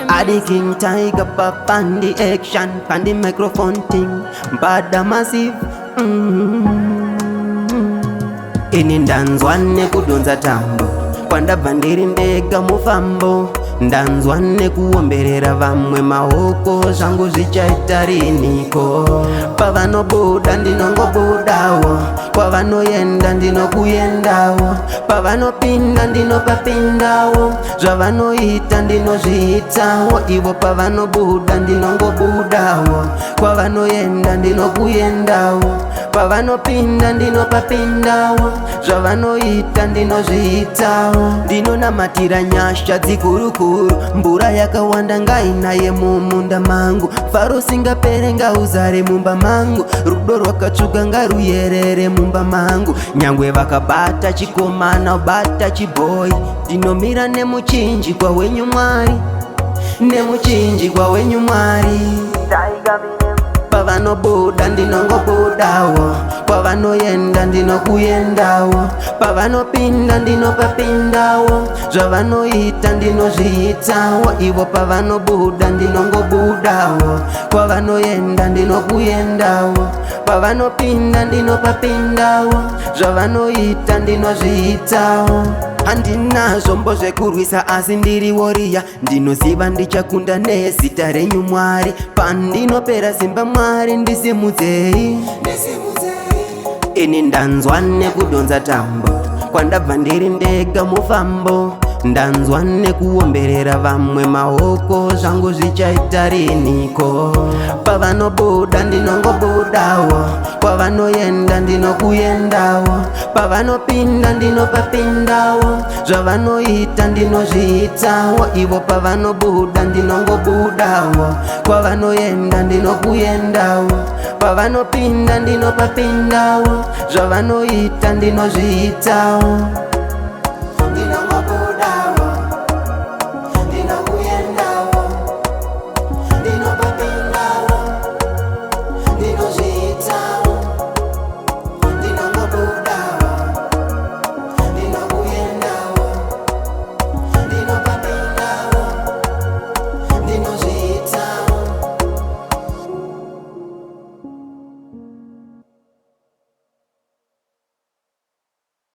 Adi King Tiger pop and the action, and the microphone thing, bada massive. Ini ndanzwane kudonza tambo, kwandabva ndiri ndega mufambo. Ndanzwane kuomberera vamwe maoko, zvangu zvichaita riniko. Pavanobuda ndinongobudawo, kwavanoenda ndinokuendawo, pavanopinda ndinopapindawo, zvavanoita ndinozviitawo. Ivo pavanobuda ndinongobudawo, kwavanoenda ndinokuendawo, pavanopinda ndinopapindawo, zvavanoita ndinozviitawo. Ndinonamatira nyasha dzikurukuru, mbura yakawanda ngainaye mumunda mangu, faro singapere ngauzare mumba mangu, rudo rwakatsvuka ngaruyerere mumba mangu. Nyangwe vakabata chikomana ubata chibhoyi, ndinomira nemuchinjikwa wenyu Mwari, nemuchinjikwa wenyu Mwari. Pavanobuda ndinongobudawo, kwavanoenda ndinokuendawo, pavanopinda ndinopapindawo, zvavanoita ndinozviitawo. Ivo pavanobuda ndinongobudawo, kwavanoenda ndinokuendawo, pavanopinda ndinopapindawo, zvavanoita ndinozviitawo. Handinazvo mbozvekurwisa asi ndiri woriya, ndinoziva ndichakunda nezita renyu Mwari. Pandinopera simba Mwari ndisimudzei. Ini ndanzwane kudonza tambo, kwandabva ndiri ndega mufambo. Ndanzwane kuomberera vamwe maoko, zvangu zvichaita riniko. Pavanobuda ndinongobudawo, kwavanoenda ndinokuendawo, pavanopinda ndinopapindawo, zvavanoita ndinozviitawo. Ivo pavanobuda ndinongobudawo, kwavanoenda ndinokuendawo, pavanopinda ndinopapindawo, zvavanoita ndinozviitawo.